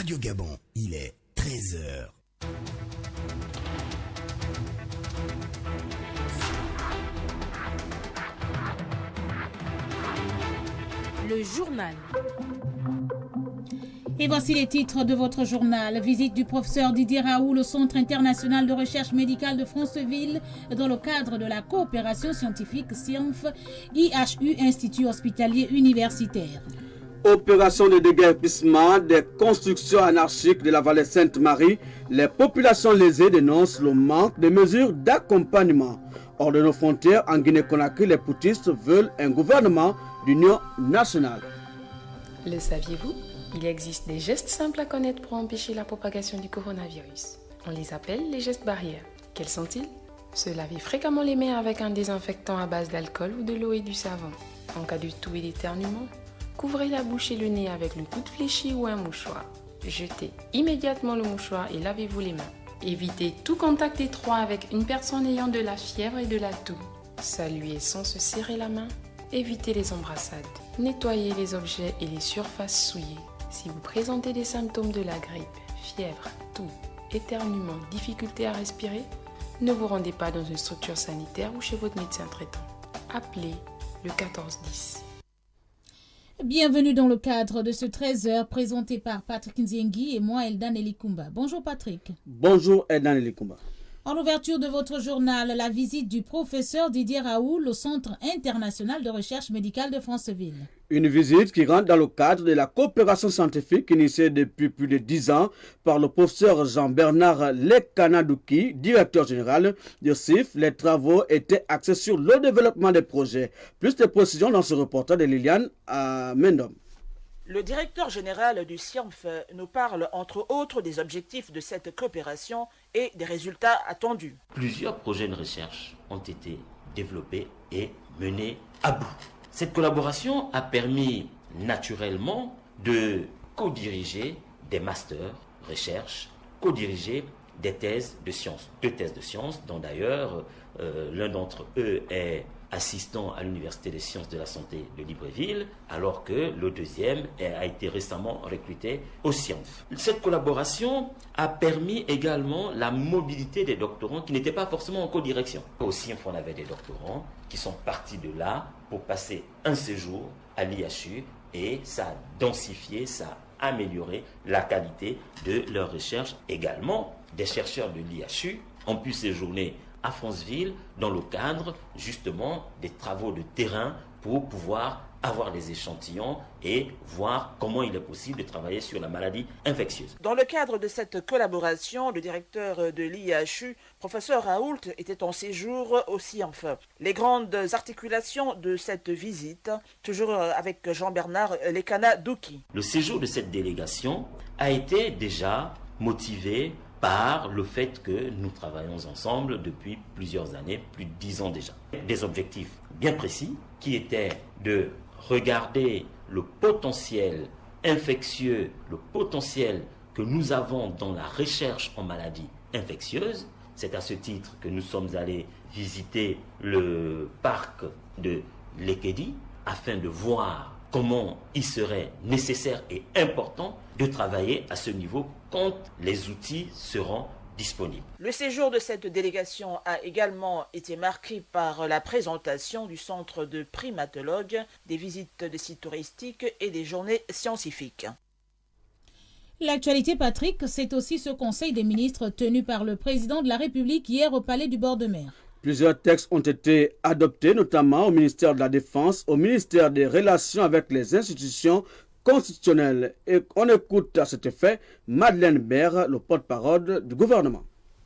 Radio Gabon, il est 13 heures. Le journal. Et voici les titres de votre journal. Visite du professeur Didier Raoult au Centre international de recherche médicale de Franceville dans le cadre de la coopération scientifique SCIENF, IHU, Institut hospitalier universitaire. Opération de déguerpissement des constructions anarchiques de la vallée Sainte-Marie. Les populations lésées dénoncent le manque de mesures d'accompagnement. Hors de nos frontières, en Guinée-Conakry, les poutistes veulent un gouvernement d'union nationale. Le saviez-vous ? Il existe des gestes simples à connaître pour empêcher la propagation du coronavirus. On les appelle les gestes barrières. Quels sont-ils ? Se laver fréquemment les mains avec un désinfectant à base d'alcool ou de l'eau et du savon. En cas de toux et d'éternuement, couvrez la bouche et le nez avec le coude fléchi ou un mouchoir. Jetez immédiatement le mouchoir et lavez-vous les mains. Évitez tout contact étroit avec une personne ayant de la fièvre et de la toux. Saluez sans se serrer la main. Évitez les embrassades. Nettoyez les objets et les surfaces souillées. Si vous présentez des symptômes de la grippe, fièvre, toux, éternuement, difficulté à respirer, ne vous rendez pas dans une structure sanitaire ou chez votre médecin traitant. Appelez le 1410. Bienvenue dans le cadre de ce 13h présenté par Patrick Nziengi et moi, Eldan Elikumba. Bonjour Patrick. Bonjour Eldan Elikumba. En ouverture de votre journal, la visite du professeur Didier Raoult au Centre international de recherche médicale de Franceville. Une visite qui rentre dans le cadre de la coopération scientifique initiée depuis plus de 10 ans par le professeur Jean-Bernard Lekana-Douki, directeur général du CIF. Les travaux étaient axés sur le développement des projets. Plus de précisions dans ce reportage de Liliane à Mendom. Le directeur général du SCIENF nous parle entre autres des objectifs de cette coopération et des résultats attendus. Plusieurs projets de recherche ont été développés et menés à bout. Cette collaboration a permis naturellement de co-diriger des masters recherche, co-diriger des thèses de sciences. 2 thèses de sciences dont d'ailleurs l'un d'entre eux est assistant à l'Université des sciences de la santé de Libreville, alors que le deuxième a été récemment recruté au SCIENF. Cette collaboration a permis également la mobilité des doctorants qui n'étaient pas forcément en codirection. Au SCIENF, on avait des doctorants qui sont partis de là pour passer un séjour à l'IHU et ça a densifié, ça a amélioré la qualité de leur recherche. Également, des chercheurs de l'IHU ont pu séjourner à Franceville dans le cadre justement des travaux de terrain pour pouvoir avoir des échantillons et voir comment il est possible de travailler sur la maladie infectieuse. Dans le cadre de cette collaboration, le directeur de l'IHU, professeur Raoult, était en séjour au SCIENF. Les grandes articulations de cette visite, toujours avec Jean-Bernard Lekana-Douki. Le séjour de cette délégation a été déjà motivé par le fait que nous travaillons ensemble depuis plusieurs années, plus de 10 ans déjà. Des objectifs bien précis qui étaient de regarder le potentiel infectieux, le potentiel que nous avons dans la recherche en maladies infectieuses. C'est à ce titre que nous sommes allés visiter le parc de Lekedi afin de voir comment il serait nécessaire et important de travailler à ce niveau quand les outils seront disponibles. Le séjour de cette délégation a également été marqué par la présentation du centre de primatologue, des visites de sites touristiques et des journées scientifiques. L'actualité, Patrick, c'est aussi ce conseil des ministres tenu par le président de la République hier au Palais du Bord de Mer. Plusieurs textes ont été adoptés, notamment au ministère de la Défense, au ministère des Relations avec les institutions constitutionnelles. Et on écoute à cet effet Madeleine Baird, le porte-parole du gouvernement.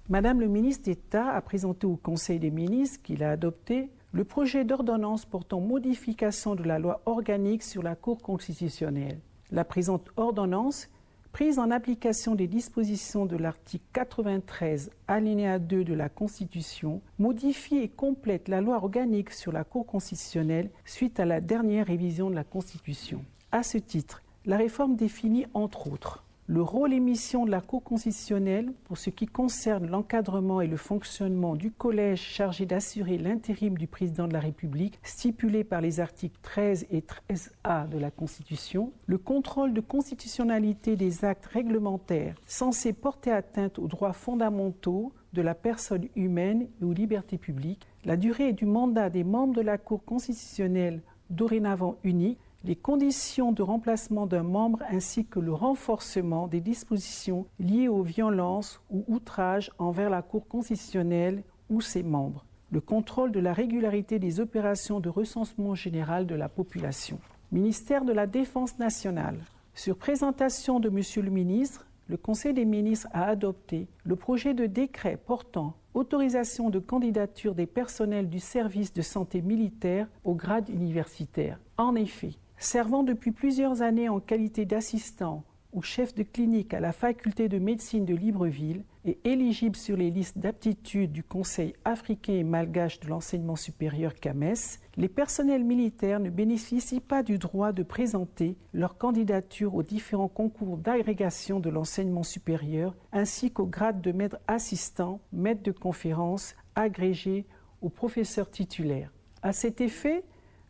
Madame le ministre d'État a présenté au Conseil des ministres qu'il a adopté le projet d'ordonnance portant modification de la loi organique sur la Cour constitutionnelle. La présente ordonnance, prise en application des dispositions de l'article 93, alinéa 2 de la Constitution, modifie et complète la loi organique sur la Cour constitutionnelle suite à la dernière révision de la Constitution. À ce titre, la réforme définit, entre autres, Le rôle et mission de la Cour constitutionnelle pour ce qui concerne l'encadrement et le fonctionnement du collège chargé d'assurer l'intérim du président de la République, stipulé par les articles 13 et 13A de la Constitution, le contrôle de constitutionnalité des actes réglementaires censés porter atteinte aux droits fondamentaux de la personne humaine et aux libertés publiques, la durée du mandat des membres de la Cour constitutionnelle dorénavant unique, les conditions de remplacement d'un membre ainsi que le renforcement des dispositions liées aux violences ou outrages envers la Cour constitutionnelle ou ses membres, le contrôle de la régularité des opérations de recensement général de la population. Ministère de la Défense nationale. Sur présentation de Monsieur le ministre, le Conseil des ministres a adopté le projet de décret portant autorisation de candidature des personnels du service de santé militaire au grade universitaire. En effet, servant depuis plusieurs années en qualité d'assistant ou chef de clinique à la faculté de médecine de Libreville et éligible sur les listes d'aptitude du Conseil africain et malgache de l'enseignement supérieur CAMES, les personnels militaires ne bénéficient pas du droit de présenter leur candidature aux différents concours d'agrégation de l'enseignement supérieur ainsi qu'au grade de maître assistant, maître de conférence, agrégé ou professeur titulaire. À cet effet,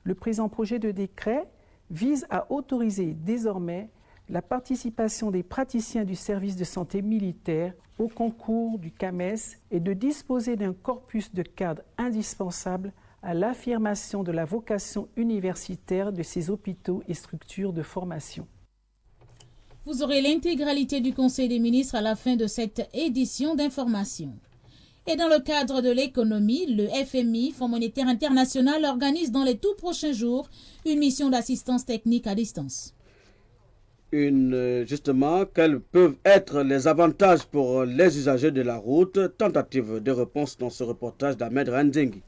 le présent projet de décret vise à autoriser désormais la participation des praticiens du service de santé militaire au concours du CAMES et de disposer d'un corpus de cadres indispensable à l'affirmation de la vocation universitaire de ces hôpitaux et structures de formation. Vous aurez l'intégralité du Conseil des ministres à la fin de cette édition d'information. Et dans le cadre de l'économie, le FMI, Fonds monétaire international, organise dans les tout prochains jours une mission d'assistance technique à distance. Justement, quels peuvent être les avantages pour les usagers de la route? Tentative de réponse dans ce reportage d'Ahmed Randzengi.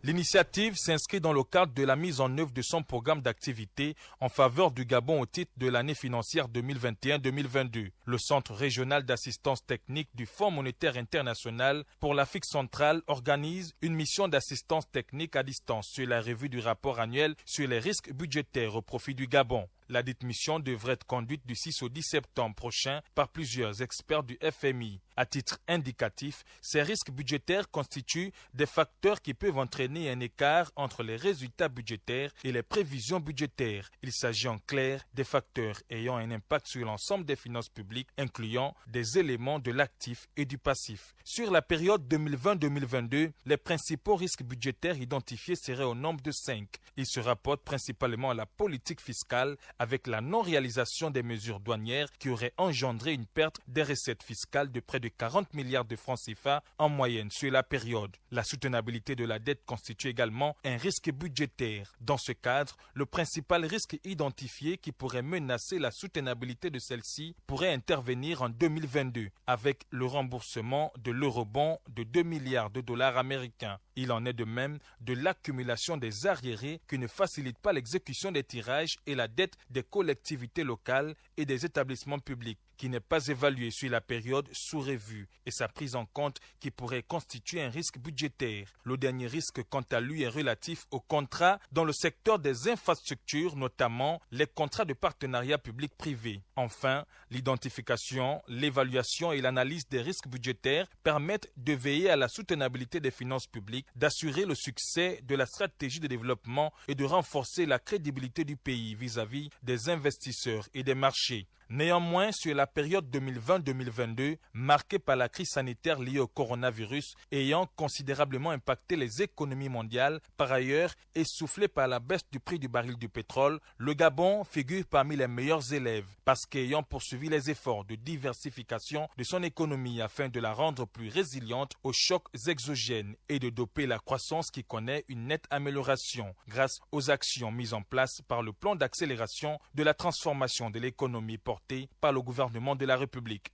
L'initiative s'inscrit dans le cadre de la mise en œuvre de son programme d'activité en faveur du Gabon au titre de l'année financière 2021-2022. Le Centre régional d'assistance technique du Fonds monétaire international pour l'Afrique centrale organise une mission d'assistance technique à distance sur la revue du rapport annuel sur les risques budgétaires au profit du Gabon. La dite mission devrait être conduite du 6 au 10 septembre prochain par plusieurs experts du FMI. À titre indicatif, ces risques budgétaires constituent des facteurs qui peuvent entraîner un écart entre les résultats budgétaires et les prévisions budgétaires. Il s'agit en clair des facteurs ayant un impact sur l'ensemble des finances publiques, incluant des éléments de l'actif et du passif. Sur la période 2020-2022, les principaux risques budgétaires identifiés seraient au nombre de 5. Ils se rapportent principalement à la politique fiscale, avec la non-réalisation des mesures douanières qui auraient engendré une perte des recettes fiscales de près de 40 milliards de francs CFA en moyenne sur la période. La soutenabilité de la dette constitue également un risque budgétaire. Dans ce cadre, le principal risque identifié qui pourrait menacer la soutenabilité de celle-ci pourrait intervenir en 2022 avec le remboursement de l'eurobond de 2 milliards de dollars américains. Il en est de même de l'accumulation des arriérés qui ne facilitent pas l'exécution des tirages et la dette des collectivités locales et des établissements publics, qui n'est pas évaluée sur la période sous revue et sa prise en compte qui pourrait constituer un risque budgétaire. Le dernier risque, quant à lui, est relatif aux contrats dans le secteur des infrastructures, notamment les contrats de partenariat public-privé. Enfin, l'identification, l'évaluation et l'analyse des risques budgétaires permettent de veiller à la soutenabilité des finances publiques, d'assurer le succès de la stratégie de développement et de renforcer la crédibilité du pays vis-à-vis des investisseurs et des marchés. Néanmoins, sur la période 2020-2022, marquée par la crise sanitaire liée au coronavirus, ayant considérablement impacté les économies mondiales, par ailleurs essoufflée par la baisse du prix du baril du pétrole, le Gabon figure parmi les meilleurs élèves, parce qu'ayant poursuivi les efforts de diversification de son économie afin de la rendre plus résiliente aux chocs exogènes et de doper la croissance qui connaît une nette amélioration grâce aux actions mises en place par le plan d'accélération de la transformation de l'économie portée par le gouvernement de la République.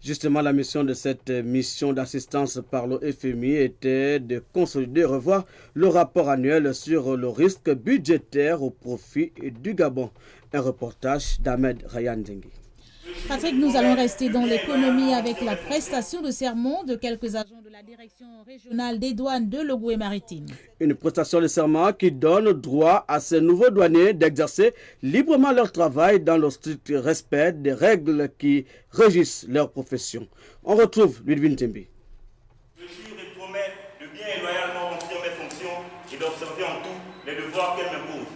Justement, la mission de cette mission d'assistance par le FMI était de consolider et revoir le rapport annuel sur le risque budgétaire au profit du Gabon. Un reportage d'Ahmed Rayandengui. Patrick, nous allons rester dans l'économie avec la prestation de serment de quelques agents de la direction régionale des douanes de Logoué-Maritime. Une prestation de serment qui donne droit à ces nouveaux douaniers d'exercer librement leur travail dans le strict respect des règles qui régissent leur profession. On retrouve Ludwig Tembi. Je jure et promets de bien et loyalement remplir mes fonctions et d'observer en tout les devoirs qu'elles m'imposent.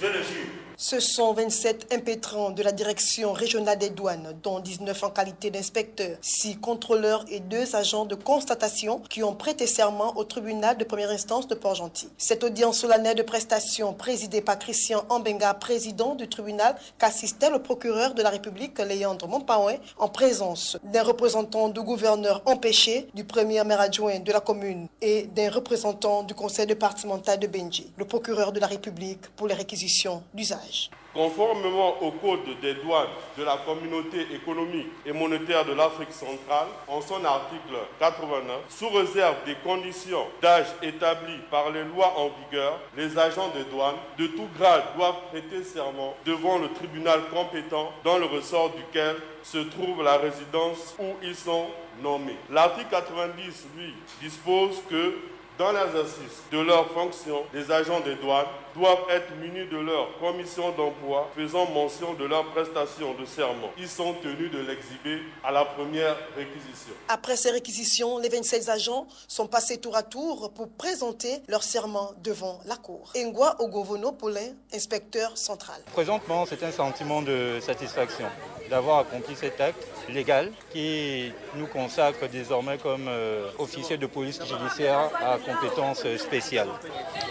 Je le jure. Ce sont 27 impétrants de la direction régionale des douanes, dont 19 en qualité d'inspecteurs, 6 contrôleurs et 2 agents de constatation qui ont prêté serment au tribunal de première instance de Port-Gentil. Cette audience solennelle de prestation présidée par Christian Ambenga, président du tribunal, qu'assistait le procureur de la République, Léandre Montpaouin, en présence d'un représentant du gouverneur empêché, du premier maire adjoint de la commune et d'un représentant du conseil départemental de Benji, le procureur de la République pour les réquisitions d'usage. Conformément au Code des douanes de la Communauté économique et monétaire de l'Afrique centrale, en son article 89, sous réserve des conditions d'âge établies par les lois en vigueur, les agents des douanes de tout grade doivent prêter serment devant le tribunal compétent dans le ressort duquel se trouve la résidence où ils sont nommés. L'article 90, lui, dispose que dans l'exercice de leurs fonctions, les agents des douanes doivent être munis de leur commission d'emploi faisant mention de leur prestation de serment. Ils sont tenus de l'exhiber à la première réquisition. Après ces réquisitions, les 27 agents sont passés tour à tour pour présenter leur serment devant la cour. Ngwa Ogovono Paulin, inspecteur central. Présentement, c'est un sentiment de satisfaction d'avoir accompli cet acte légal qui nous consacre désormais comme officiers de police judiciaire à compétences spéciales.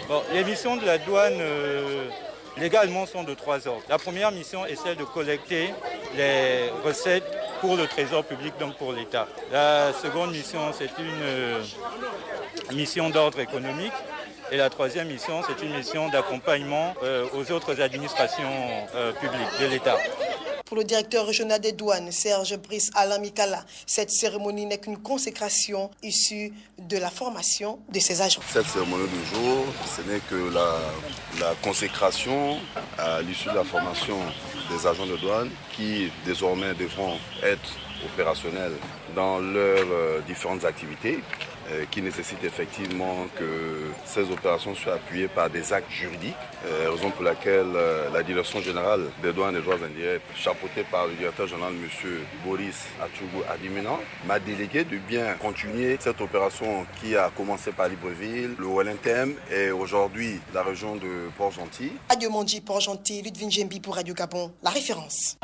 Bon, les missions de la douane légalement sont de 3 ordres. La première mission est celle de collecter les recettes pour le trésor public, donc pour l'État. La seconde mission, c'est une mission d'ordre économique. Et la troisième mission, c'est une mission d'accompagnement aux autres administrations publiques de l'État. Pour le directeur régional des douanes, Serge Brice Alain Mikala, cette cérémonie n'est qu'une consécration issue de la formation de ces agents. Cette cérémonie du jour, ce n'est que la consécration à l'issue de la formation des agents de douane qui désormais devront être opérationnels dans leurs différentes activités, qui nécessite effectivement que ces opérations soient appuyées par des actes juridiques, raison pour laquelle la Direction générale des douanes et droits indirects, chapeautée par le directeur général M. Boris Atchougou Adiminan, m'a délégué de bien continuer cette opération qui a commencé par Libreville, le Wellington et aujourd'hui la région de Port-Gentil. Adieu Mondi, Port-Gentil, Ludwig Njembi pour Radio Gabon, la référence.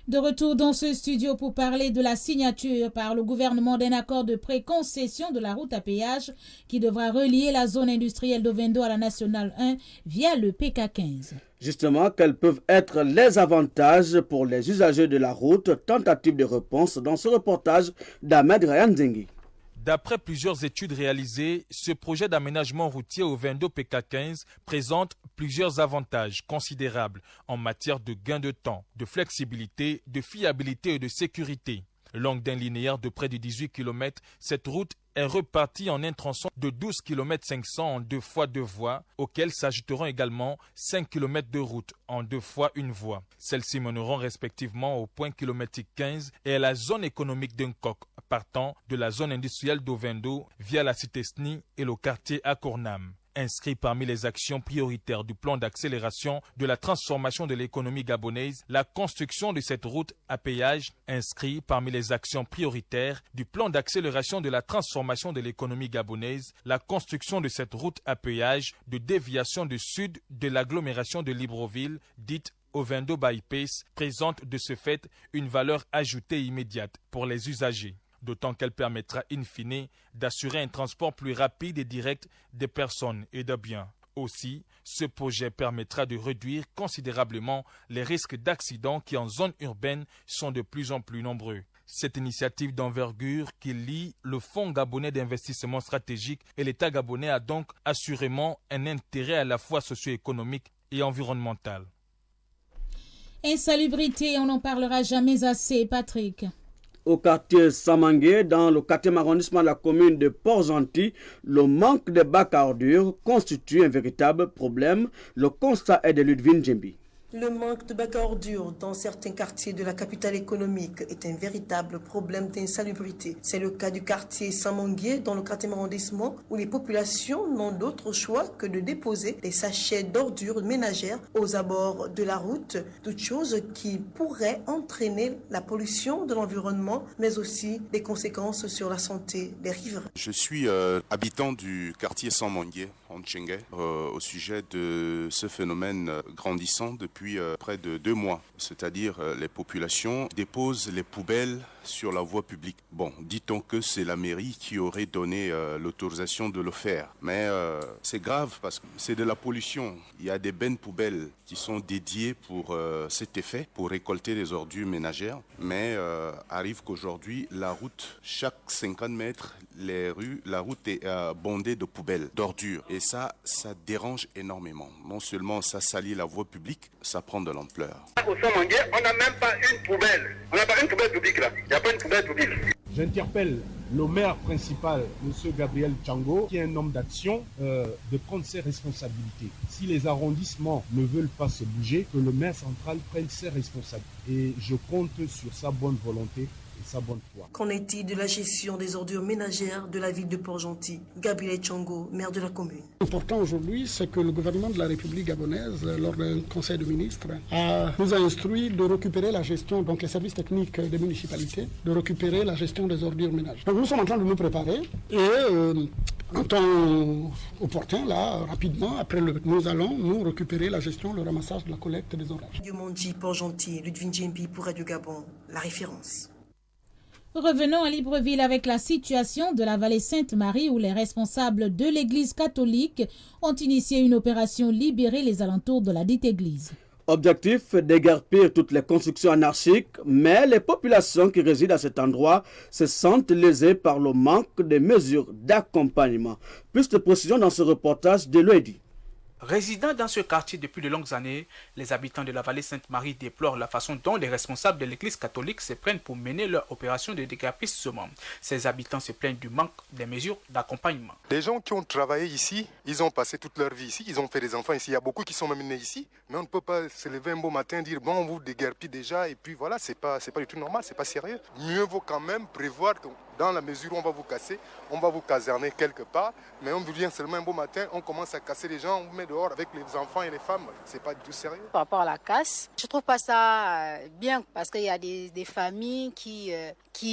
De retour dans ce studio pour parler de la signature par le gouvernement d'un accord de préconcession de la route à péage qui devra relier la zone industrielle d'Ovendo à la Nationale 1 via le PK15. Justement, quels peuvent être les avantages pour les usagers de la route? Tentative de réponse dans ce reportage d'Ahmed Ryan Zengi. D'après plusieurs études réalisées, ce projet d'aménagement routier Ovendo PK15 présente plusieurs avantages considérables en matière de gain de temps, de flexibilité, de fiabilité et de sécurité. Longue d'un linéaire de près de 18 km, cette route est repartie en un tronçon de 12 km 500 en 2 fois 2 voies, auxquelles s'ajouteront également 5 km de route en 2 fois 1 voie. Celles-ci mèneront respectivement au point kilométrique 15 et à la zone économique d'Uncock, partant de la zone industrielle d'Ovendo via la cité SNI et le quartier Akornam. Inscrit parmi les actions prioritaires du plan d'accélération de la transformation de l'économie gabonaise, la construction de cette route à péage, inscrit parmi les actions prioritaires du plan d'accélération de la transformation de l'économie gabonaise, la construction de cette route à péage de déviation du sud de l'agglomération de Libreville, dite Ovendo Bypass, présente de ce fait une valeur ajoutée immédiate pour les usagers. D'autant qu'elle permettra in fine d'assurer un transport plus rapide et direct des personnes et de biens. Aussi, ce projet permettra de réduire considérablement les risques d'accidents qui en zone urbaine sont de plus en plus nombreux. Cette initiative d'envergure qui lie le Fonds gabonais d'investissement stratégique et l'État gabonais a donc assurément un intérêt à la fois socio-économique et environnemental. Insalubrité, on n'en parlera jamais assez, Patrick. Au quartier Samangué, dans le 4e arrondissement de la commune de Port-Gentil, le manque de bacs à ordures constitue un véritable problème. Le constat est de Ludwig Djembi. Le manque de bacs à ordures dans certains quartiers de la capitale économique est un véritable problème d'insalubrité. C'est le cas du quartier Samangué dans le 4e arrondissement où les populations n'ont d'autre choix que de déposer des sachets d'ordures ménagères aux abords de la route, toute chose qui pourrait entraîner la pollution de l'environnement mais aussi des conséquences sur la santé des riverains. Je suis habitant du quartier Samangué en Tchéngué au sujet de ce phénomène grandissant depuis près de 2 mois. C'est-à-dire les populations déposent les poubelles sur la voie publique. Bon, dit-on que c'est la mairie qui aurait donné l'autorisation de le faire. Mais c'est grave parce que c'est de la pollution. Il y a des bennes poubelles qui sont dédiées pour cet effet, pour récolter les ordures ménagères. Mais arrive qu'aujourd'hui, la route, chaque 50 mètres, la route est bondée de poubelles, d'ordures. Et ça dérange énormément. Non seulement ça salit la voie publique, ça prend de l'ampleur. Au Samangué, on n'a même pas une poubelle. On n'a pas une poubelle publique là. Il n'y a pas une poubelle publique. J'interpelle le maire principal, M. Gabriel Tchango, qui est un homme d'action, de prendre ses responsabilités. Si les arrondissements ne veulent pas se bouger, que le maire central prenne ses responsabilités. Et je compte sur sa bonne volonté et sa bonne foi. Qu'en est-il de la gestion des ordures ménagères de la ville de Port-Gentil? Gabriel Tchango, maire de la commune. L'important aujourd'hui, c'est que le gouvernement de la République gabonaise, lors d'un conseil de ministres, nous a instruit de récupérer la gestion, donc les services techniques des municipalités, de récupérer la gestion des ordures ménagères. Donc nous sommes en train de nous préparer et en temps opportun, là, rapidement, après nous allons nous récupérer la gestion, le ramassage de la collecte des orages. Radio Mondji, Port-Gentil, Ludwig Djembi pour Radio Gabon, la référence. Revenons à Libreville avec la situation de la vallée Sainte-Marie où les responsables de l'église catholique ont initié une opération libérer les alentours de la dite église. Objectif, déguerpir toutes les constructions anarchiques, mais les populations qui résident à cet endroit se sentent lésées par le manque de mesures d'accompagnement. Plus de précisions dans ce reportage de l'Oedi. Résidant dans ce quartier depuis de longues années, les habitants de la vallée Sainte-Marie déplorent la façon dont les responsables de l'église catholique se prennent pour mener leur opération de déguerpissement. Ces habitants se plaignent du manque des mesures d'accompagnement. Les gens qui ont travaillé ici, ils ont passé toute leur vie ici, ils ont fait des enfants ici. Il y a beaucoup qui sont même nés ici, mais on ne peut pas se lever un beau matin et dire bon, on vous déguerpit déjà et puis voilà, c'est pas du tout normal, c'est pas sérieux. Mieux vaut quand même prévoir que dans la mesure où on va vous casser, on va vous caserner quelque part, mais on vient seulement un beau matin, on commence à casser les gens, on vous met dehors avec les enfants et les femmes, c'est pas du tout sérieux. Par rapport à la casse, je trouve pas ça bien parce qu'il y a des familles qui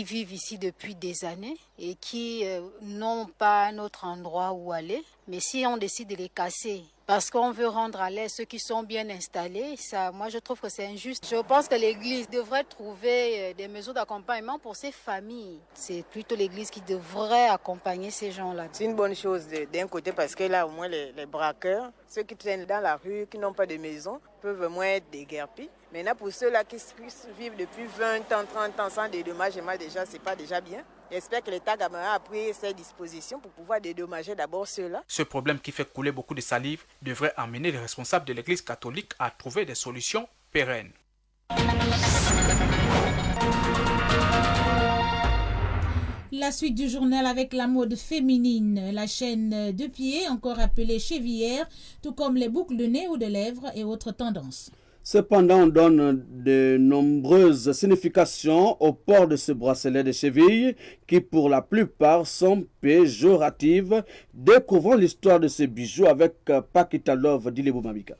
vivent ici depuis des années et qui n'ont pas un autre endroit où aller. Mais si on décide de les casser parce qu'on veut rendre à l'aise ceux qui sont bien installés, ça, moi je trouve que c'est injuste. Je pense que l'Église devrait trouver des mesures d'accompagnement pour ces familles. C'est plutôt l'Église qui devrait accompagner ces gens-là. C'est une bonne chose d'un côté parce que là au moins les braqueurs, ceux qui traînent dans la rue, qui n'ont pas de maison, peuvent au moins être déguerpis. Maintenant pour ceux-là qui puissent vivre depuis 20 ans, 30 ans sans dédommagement déjà, c'est pas déjà bien. J'espère que l'État gabonaise a pris ses dispositions pour pouvoir dédommager d'abord ceux-là. Ce problème qui fait couler beaucoup de salive devrait amener les responsables de l'Église catholique à trouver des solutions pérennes. La suite du journal avec la mode féminine, la chaîne de pied, encore appelée chevillère, tout comme les boucles de nez ou de lèvres et autres tendances. Cependant, on donne de nombreuses significations au port de ce bracelet de cheville qui, pour la plupart, sont péjoratives. Découvrons l'histoire de ce bijou avec Pakita Love d'Ilebo Mabika.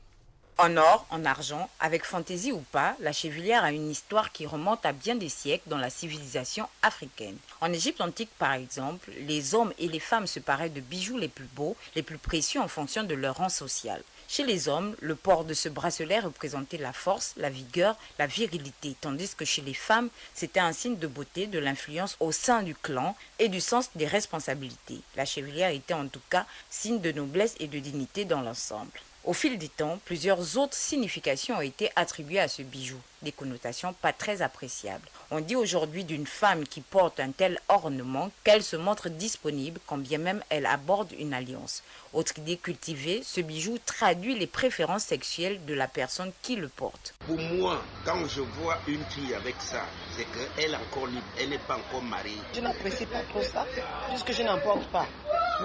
En or, en argent, avec fantaisie ou pas, la chevilière a une histoire qui remonte à bien des siècles dans la civilisation africaine. En Égypte antique, par exemple, les hommes et les femmes se paraient de bijoux les plus beaux, les plus précieux en fonction de leur rang social. Chez les hommes, le port de ce bracelet représentait la force, la vigueur, la virilité, tandis que chez les femmes, c'était un signe de beauté, de l'influence au sein du clan et du sens des responsabilités. La chevilière était en tout cas signe de noblesse et de dignité dans l'ensemble. Au fil du temps, plusieurs autres significations ont été attribuées à ce bijou, des connotations pas très appréciables. On dit aujourd'hui d'une femme qui porte un tel ornement qu'elle se montre disponible quand bien même elle aborde une alliance. Autre idée cultivée, ce bijou traduit les préférences sexuelles de la personne qui le porte. Pour moi, quand je vois une fille avec ça, c'est qu'elle est encore libre, elle n'est pas encore mariée. Je n'apprécie pas trop ça, puisque je n'en porte pas.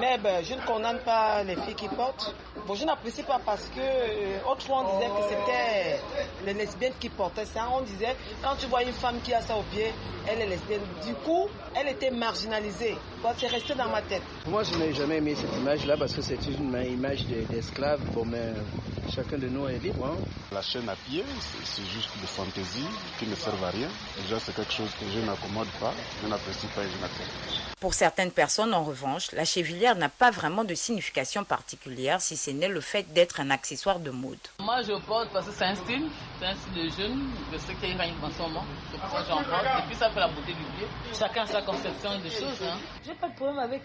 Mais je ne condamne pas les filles qui portent. Je n'apprécie pas parce que autrefois on disait que c'était les lesbiennes qui portaient ça. On disait, quand tu vois une femme qui a ça au pied, elle est lesbienne. Du coup, elle était marginalisée. C'est resté dans ma tête. Moi, je n'ai jamais aimé cette image-là parce que c'est une image d'esclave. Bon, mais chacun de nous est libre. Hein. La chaîne à pied, c'est juste des fantaisies qui ne servent à rien. Déjà, c'est quelque chose que je n'accommode pas, je n'apprécie pas et je n'accepte pas. Pour certaines personnes, en revanche, la chevilière n'a pas vraiment de signification particulière, si ce n'est le fait d'être un accessoire de mode. Moi, je porte parce que c'est un style de jeune, de ceux qui gagnent en ce moment. C'est pour ça que j'en porte. Et puis, ça fait la beauté du pied. Chacun a sa conception des choses. Hein. J'ai pas de problème avec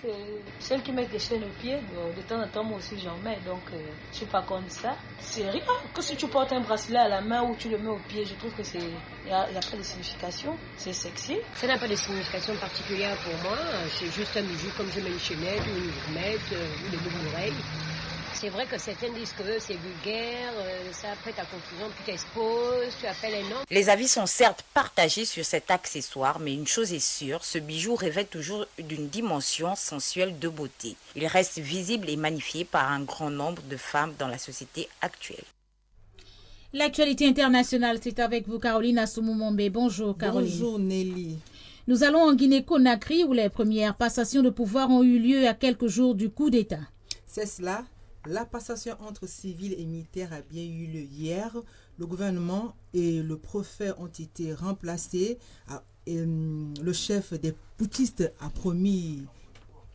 celles qui mettent des chaînes au pied. De temps en temps, moi aussi, j'en mets. Donc, je suis pas contre ça. C'est rien que si tu portes un bracelet à la main ou tu le mets au pied. Je trouve que il n'y a pas de signification. C'est sexy. Ça n'a pas de signification particulière pour moi. C'est juste un bijou comme je mets une chaînette ou une gourmette ou des boucles d'oreilles. C'est vrai que certains disent que c'est vulgaire, ça prête à confusion, puis tu exposes, tu appelles un homme. Les avis sont certes partagés sur cet accessoire, mais une chose est sûre, ce bijou revêt toujours d'une dimension sensuelle de beauté. Il reste visible et magnifié par un grand nombre de femmes dans la société actuelle. L'actualité internationale, c'est avec vous Caroline Assoumou-Mombe. Bonjour Caroline. Bonjour Nelly. Nous allons en Guinée-Conakry où les premières passations de pouvoir ont eu lieu à quelques jours du coup d'État. C'est cela. La passation entre civils et militaires a bien eu lieu hier. Le gouvernement et le préfet ont été remplacés. Le chef des putschistes a promis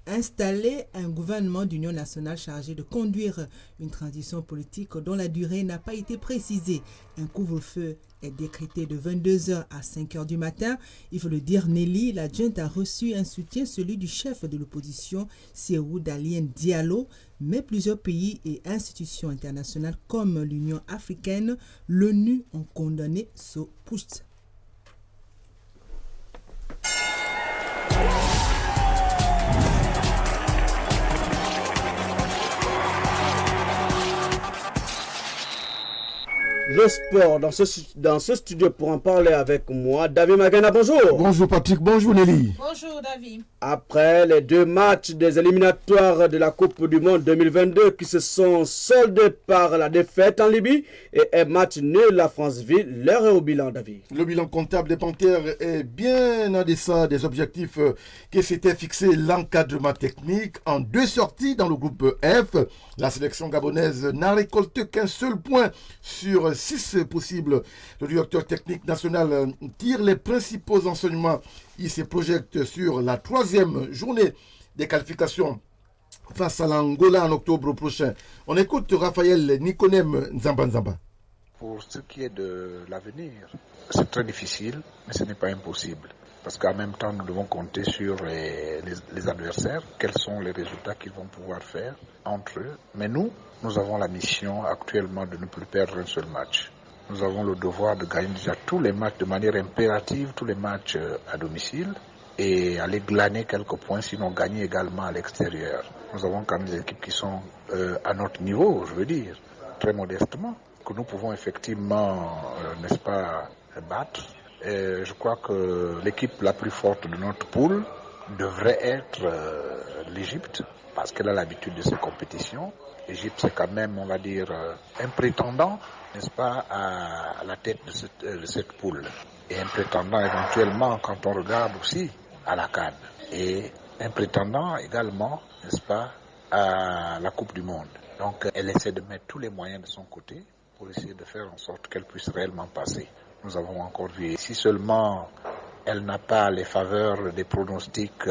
installer un gouvernement d'union nationale chargé de conduire une transition politique dont la durée n'a pas été précisée. Un couvre-feu est décrété de 22h à 5h du matin. Il faut le dire, Nelly, la junte a reçu un soutien, celui du chef de l'opposition, Serrou Dalien Diallo, mais plusieurs pays et institutions internationales comme l'Union africaine, l'ONU ont condamné ce putsch. Le sport, dans ce studio pour en parler avec moi, David Magana, bonjour. Bonjour Patrick, bonjour Nelly. Bonjour David. Après les 2 matchs des éliminatoires de la Coupe du Monde 2022 qui se sont soldés par la défaite en Libye et un match nul à Franceville, l'heure est au bilan, David. Le bilan comptable des Panthères est bien en deçà des objectifs que s'était fixé l'encadrement technique. En 2 sorties dans le groupe F, la sélection gabonaise n'a récolté qu'un seul point sur 6 possibles. Le directeur technique national tire les principaux enseignements. Il se projette sur la 3e journée des qualifications face à l'Angola en octobre prochain. On écoute Raphaël Nikonem Nzamba. Pour ce qui est de l'avenir, c'est très difficile, mais ce n'est pas impossible. Parce qu'en même temps, nous devons compter sur les adversaires, quels sont les résultats qu'ils vont pouvoir faire entre eux. Mais nous avons la mission actuellement de ne plus perdre un seul match. Nous avons le devoir de gagner déjà tous les matchs de manière impérative, tous les matchs à domicile, et aller glaner quelques points, sinon gagner également à l'extérieur. Nous avons quand même des équipes qui sont à notre niveau, je veux dire, très modestement, que nous pouvons effectivement, n'est-ce pas, battre. Et je crois que l'équipe la plus forte de notre poule devrait être l'Égypte, parce qu'elle a l'habitude de ces compétitions. L'Égypte, c'est quand même, on va dire, un prétendant, n'est-ce pas, à la tête de cette poule. Et un prétendant éventuellement, quand on regarde aussi, à la CAN. Et un prétendant également, n'est-ce pas, à la Coupe du Monde. Donc, elle essaie de mettre tous les moyens de son côté pour essayer de faire en sorte qu'elle puisse réellement passer. Nous avons encore vu, si seulement elle n'a pas les faveurs des pronostics,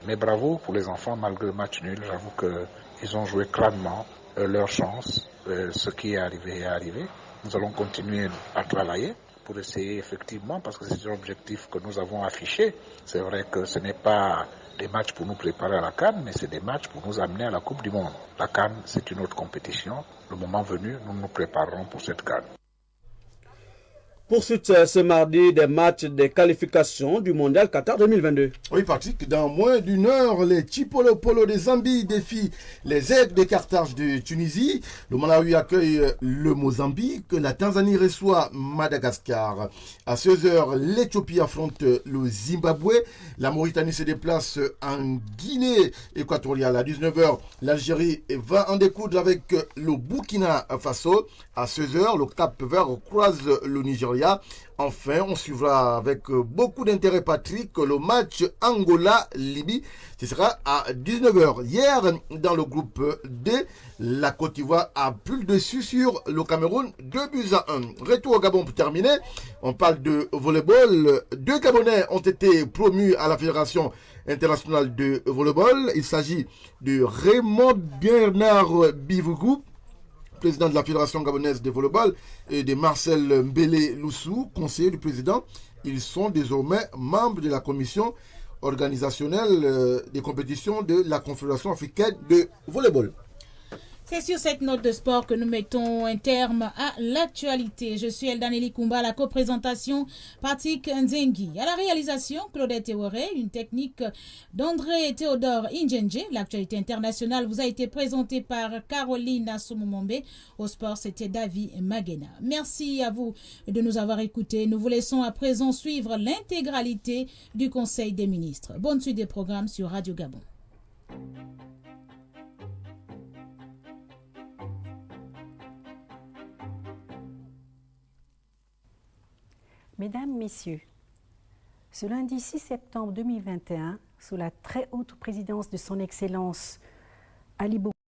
mais bravo pour les enfants malgré le match nul, j'avoue qu'ils ont joué crânement leur chance, ce qui est arrivé est arrivé. Nous allons continuer à travailler pour essayer effectivement, parce que c'est un objectif que nous avons affiché. C'est vrai que ce n'est pas des matchs pour nous préparer à la CAN, mais c'est des matchs pour nous amener à la Coupe du Monde. La CAN, c'est une autre compétition. Le moment venu, nous nous préparerons pour cette CAN. Poursuite ce mardi des matchs de qualification du Mondial Qatar 2022. Oui, Patrick, dans moins d'une heure, les Chipolo Polo de Zambie défient les Aigles de Carthage de Tunisie. Le Malawi accueille le Mozambique. La Tanzanie reçoit Madagascar. À 16h, l'Éthiopie affronte le Zimbabwe. La Mauritanie se déplace en Guinée équatoriale. À 19h, l'Algérie va en découdre avec le Burkina Faso. À 16h, le Cap Vert croise le Nigeria. Enfin, on suivra avec beaucoup d'intérêt, Patrick, le match Angola-Libye. Ce sera à 19h. Hier, dans le groupe D, la Côte d'Ivoire a pris le dessus sur le Cameroun, 2-1. Retour au Gabon pour terminer. On parle de volleyball. 2 Gabonais ont été promus à la Fédération internationale de volleyball. Il s'agit de Raymond Bernard Bivougou, président de la Fédération gabonaise de volleyball, et de Marcel Mbele Loussou, conseiller du président. Ils sont désormais membres de la commission organisationnelle des compétitions de la Confédération africaine de volleyball. C'est sur cette note de sport que nous mettons un terme à l'actualité. Je suis Eldaneli Koumba, à la coprésentation Patrick Nzengi. À la réalisation, Claudette Eworé, une technique d'André Théodore Injenje. L'actualité internationale vous a été présentée par Caroline Assoumomombe. Au sport, c'était David Magena. Merci à vous de nous avoir écoutés. Nous vous laissons à présent suivre l'intégralité du Conseil des ministres. Bonne suite des programmes sur Radio Gabon. Mesdames, Messieurs, ce lundi 6 septembre 2021, sous la très haute présidence de son Excellence Ali Bongo